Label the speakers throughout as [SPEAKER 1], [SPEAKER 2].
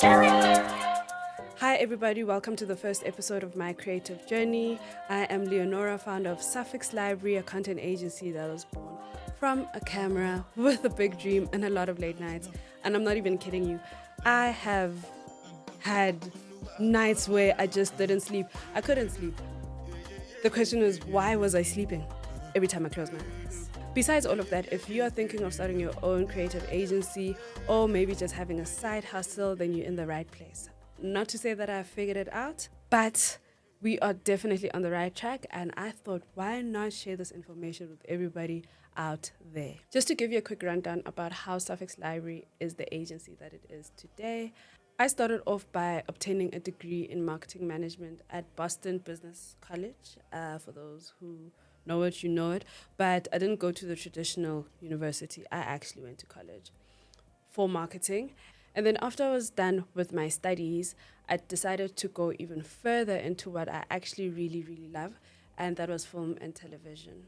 [SPEAKER 1] Hi everybody, welcome to the first episode of my creative journey. I am Leonora, founder of Suffix Library, a content agency that was born from a camera with a big dream and a lot of late nights. And I'm not even kidding you. I have had nights where I just didn't sleep. I couldn't sleep. The question is, why was I sleeping every time I closed my eyes? Besides all of that, if you are thinking of starting your own creative agency or maybe just having a side hustle, then you're in the right place. Not to say that I've figured it out, but we are definitely on the right track, and I thought, why not share this information with everybody out there? Just to give you a quick rundown about how Suffix Library is the agency that it is today. I started off by obtaining a degree in marketing management at Boston Business College. For those who know it, you know it. But I didn't go to the traditional university. I actually went to college for marketing. And then after I was done with my studies, I decided to go even further into what I actually really, really love, and that was film and television.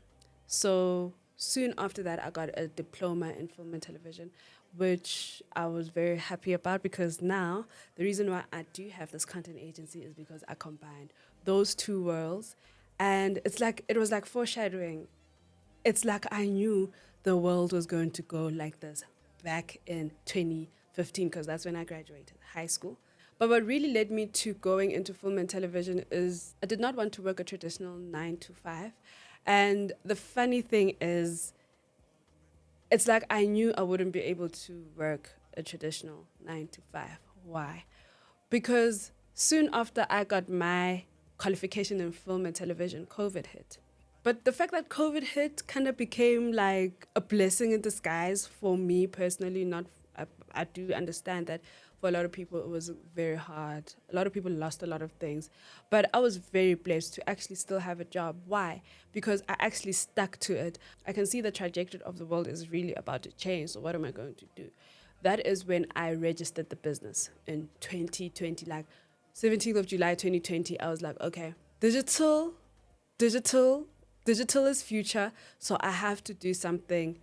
[SPEAKER 1] So soon after that, I got a diploma in film and television, which I was very happy about because now the reason why I do have this content agency is because I combined those two worlds. And it was like foreshadowing. It's like I knew the world was going to go like this back in 2015 because that's when I graduated high school. But what really led me to going into film and television is I did not want to work a traditional 9 to 5. And the funny thing is, it's like I knew I wouldn't be able to work a traditional 9 to 5. Why? Because soon after I got my qualification in film and television, COVID hit. But the fact that COVID hit kind of became like a blessing in disguise for me personally. Not, I do understand that for a lot of people it was very hard. A lot of people lost a lot of things. But I was very blessed to actually still have a job. Why? Because I actually stuck to it. I can see the trajectory of the world is really about to change. So what am I going to do? That is when I registered the business in 2020, like 17th of July 2020. I was like, okay, digital is future, so I have to do something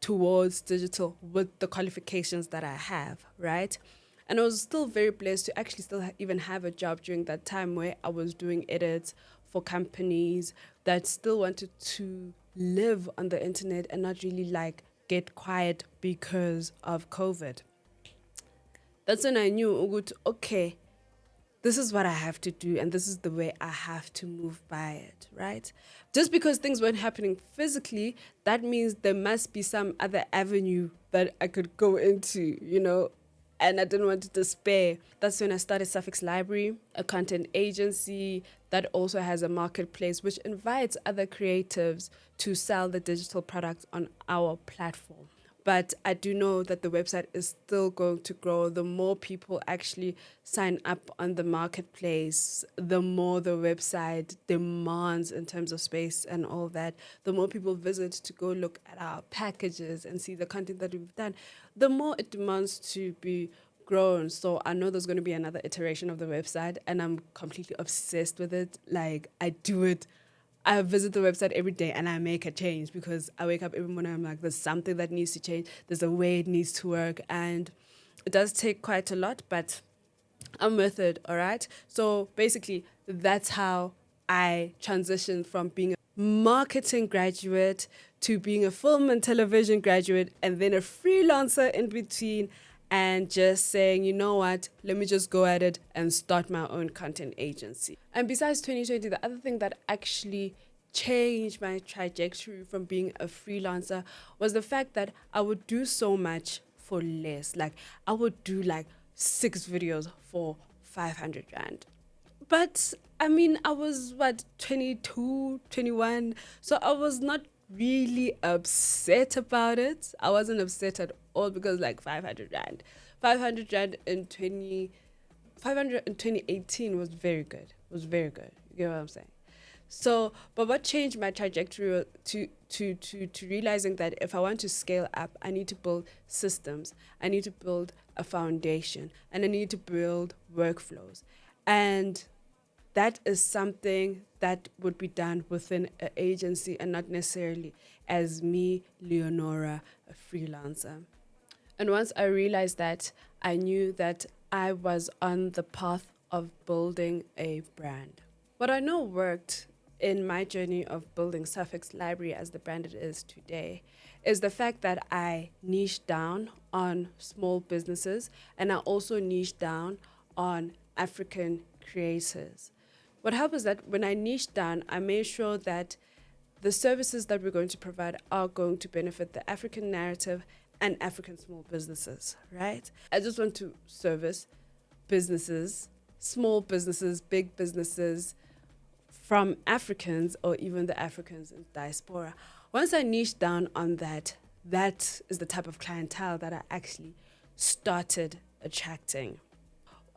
[SPEAKER 1] towards digital with the qualifications that I have, right? And I was still very blessed to actually still even have a job during that time where I was doing edits for companies that still wanted to live on the internet and not really like get quiet because of COVID. That's when I knew, okay, this is what I have to do and this is the way I have to move by it, right? Just because things weren't happening physically, that means there must be some other avenue that I could go into, and I didn't want to despair. That's when I started Suffix Library, a content agency that also has a marketplace which invites other creatives to sell the digital products on our platform. But I do know that the website is still going to grow. The more people actually sign up on the marketplace, the more the website demands in terms of space and all that. The more people visit to go look at our packages and see the content that we've done, the more it demands to be grown. So I know there's going to be another iteration of the website, and I'm completely obsessed with it. Like, I visit the website every day and I make a change because I wake up every morning, I'm like, there's something that needs to change. There's a way it needs to work. And it does take quite a lot, but I'm with it, all right? So basically, that's how I transitioned from being a marketing graduate to being a film and television graduate and then a freelancer in between, and just saying, you know what, let me just go at it and start my own content agency. And besides 2020, the other thing that actually changed my trajectory from being a freelancer was the fact that I would do so much for less. Like, I would do like 6 videos for 500 Rand. But I mean, I was 22, 21. So I was not really upset about it. I wasn't upset at all because like 500 Rand. 500 Rand in 500 in 2018 was very good. Was very good. You get what I'm saying? So, but what changed my trajectory to realizing that if I want to scale up, I need to build systems. I need to build a foundation, and I need to build workflows. And that is something that would be done within an agency and not necessarily as me, Leonora, a freelancer. And once I realized that, I knew that I was on the path of building a brand. What I know worked in my journey of building Suffix Library as the brand it is today is the fact that I niched down on small businesses and I also niched down on African creators. What helped is that when I niched down, I made sure that the services that we're going to provide are going to benefit the African narrative and African small businesses, right? I just want to service businesses, small businesses, big businesses from Africans or even the Africans in diaspora. Once I niche down on that, that is the type of clientele that I actually started attracting.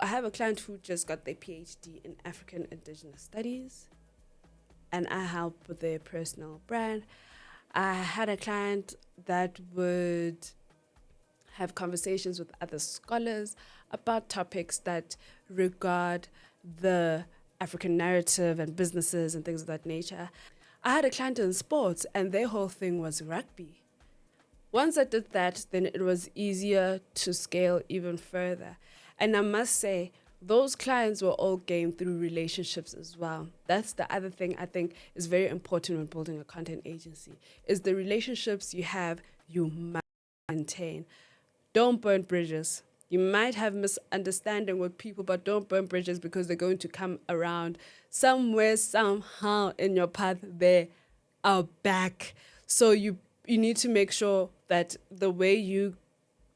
[SPEAKER 1] I have a client who just got their PhD in African Indigenous Studies, and I help with their personal brand. I had a client that would have conversations with other scholars about topics that regard the African narrative and businesses and things of that nature. I had a client in sports and their whole thing was rugby. Once I did that, then it was easier to scale even further. And I must say, those clients were all gained through relationships as well. That's the other thing I think is very important when building a content agency, is the relationships you have, you must maintain. Don't burn bridges. You might have misunderstanding with people, but don't burn bridges because they're going to come around somewhere, somehow in your path. They are back. So you need to make sure that the way you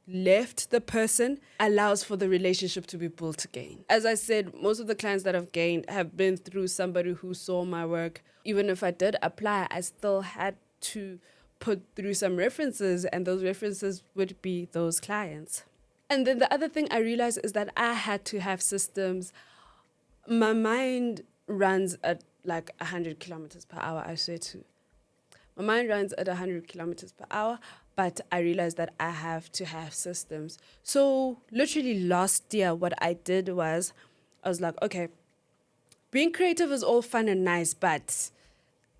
[SPEAKER 1] left the person allows for the relationship to be built again. As I said, most of the clients that I've gained have been through somebody who saw my work. Even if I did apply, I still had to put through some references, and those references would be those clients. And then the other thing I realized is that I had to have systems. My mind runs at like 100 kilometers per hour, I swear to. My mind runs at 100 kilometers per hour, but I realized that I have to have systems. So literally last year, what I did was, I was like, okay, being creative is all fun and nice, but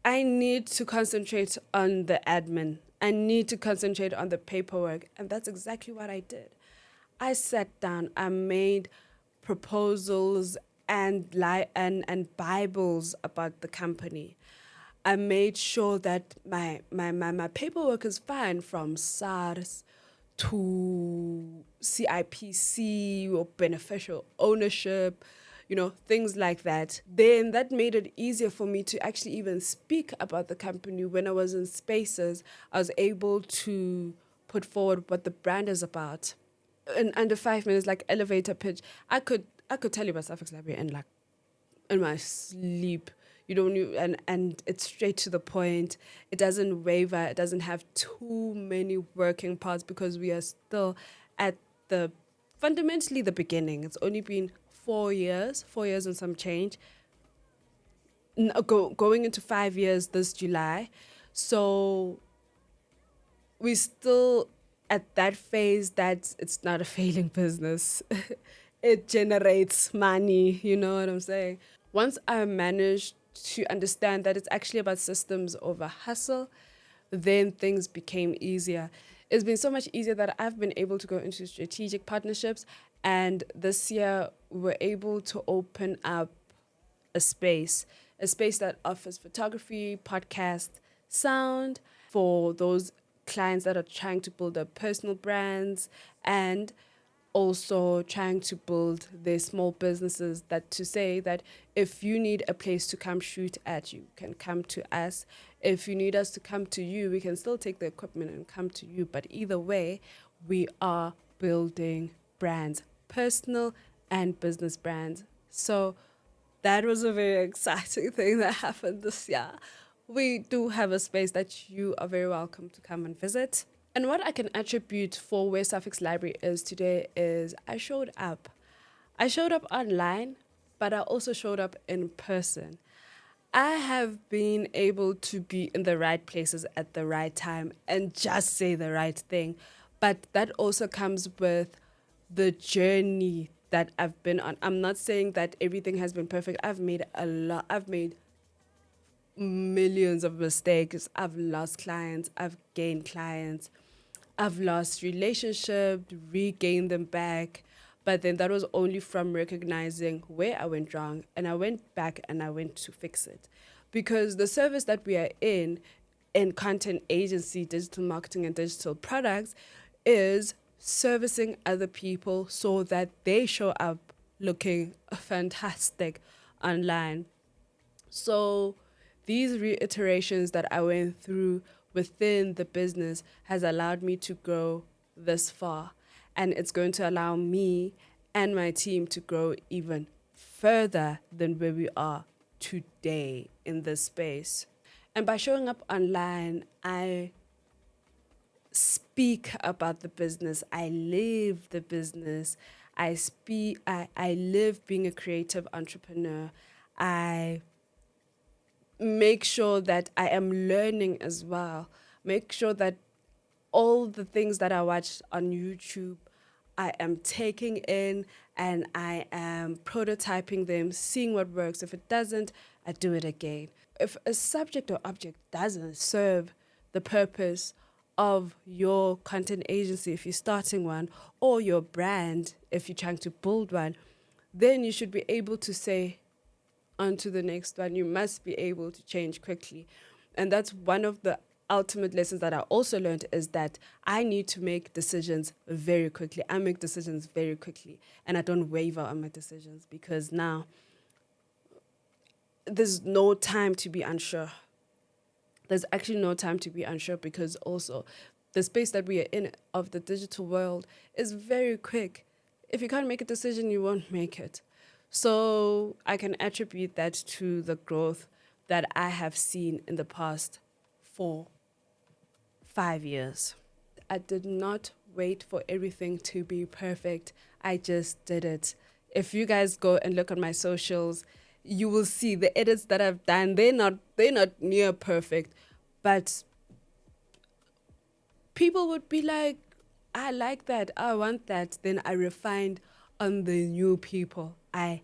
[SPEAKER 1] I need to concentrate on the admin. I need to concentrate on the paperwork. And that's exactly what I did. I sat down, I made proposals and Bibles about the company. I made sure that my paperwork is fine, from SARS to CIPC or beneficial ownership, things like that. Then that made it easier for me to actually even speak about the company. When I was in spaces, I was able to put forward what the brand is about. In under 5 minutes, like elevator pitch, I could tell you about Suffix Library and like in my sleep. You don't need, and it's straight to the point. It doesn't waver. It doesn't have too many working parts because we are still at the fundamentally the beginning. It's only been 4 years and some change. Going into 5 years this July, so we still at that phase that it's not a failing business. It generates money, you know what I'm saying? Once I managed to understand that it's actually about systems over hustle, then things became easier. It's been so much easier that I've been able to go into strategic partnerships. And this year, we're able to open up a space that offers photography, podcast, sound for those clients that are trying to build their personal brands and also trying to build their small businesses, that to say that if you need a place to come shoot at, you can come to us. If you need us to come to you, we can still take the equipment and come to you. But either way, we are building brands, personal and business brands. So that was a very exciting thing that happened this year. We do have a space that you are very welcome to come and visit. And what I can attribute for where Suffix Library is today is I showed up. I showed up online, but I also showed up in person. I have been able to be in the right places at the right time and just say the right thing. But that also comes with the journey that I've been on. I'm not saying that everything has been perfect. I've made millions of mistakes. I've lost clients. I've gained clients. I've lost relationships, regained them back. But then that was only from recognizing where I went wrong, and I went back and I went to fix it. Because the service that we are in content agency, digital marketing, and digital products, is servicing other people so that they show up looking fantastic online. So these reiterations that I went through within the business has allowed me to grow this far. And it's going to allow me and my team to grow even further than where we are today in this space. And by showing up online, I speak about the business. I live the business. I live being a creative entrepreneur. I make sure that I am learning as well. Make sure that all the things that I watch on YouTube, I am taking in and I am prototyping them, seeing what works. If it doesn't, I do it again. If a subject or object doesn't serve the purpose of your content agency, if you're starting one, or your brand, if you're trying to build one, then you should be able to say, on to the next one. You must be able to change quickly. And that's one of the ultimate lessons that I also learned, is that I need to make decisions very quickly. I make decisions very quickly, and I don't waver on my decisions, because now there's no time to be unsure. There's actually no time to be unsure, because also the space that we are in of the digital world is very quick. If you can't make a decision, you won't make it. So I can attribute that to the growth that I have seen in the past 5 years. I did not wait for everything to be perfect. I just did it. If you guys go and look on my socials, you will see the edits that I've done. They're not near perfect, but people would be like, I like that, I want that. Then I refined on the new people. I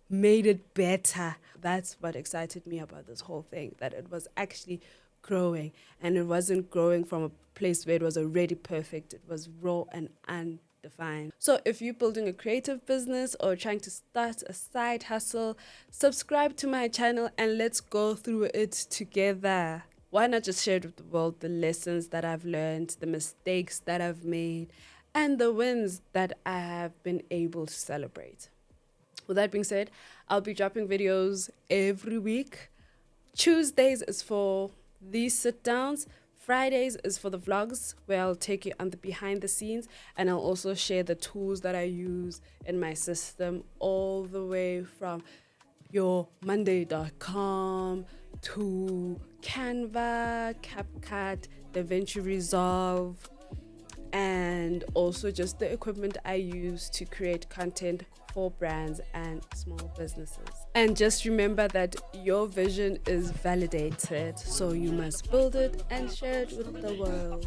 [SPEAKER 1] made it better. That's what excited me about this whole thing, that it was actually growing, and it wasn't growing from a place where it was already perfect. It was raw and undefined. So if you're building a creative business or trying to start a side hustle, subscribe to my channel and let's go through it together. Why not just share with the world the lessons that I've learned, the mistakes that I've made, and the wins that I have been able to celebrate. With that being said, I'll be dropping videos every week. Tuesdays is for these sit-downs. Fridays is for the vlogs, where I'll take you on the behind the scenes, and I'll also share the tools that I use in my system, all the way from your Monday.com to Canva, CapCut, DaVinci Resolve, and also just the equipment I use to create content for brands and small businesses. And just remember that your vision is validated, so you must build it and share it with the world.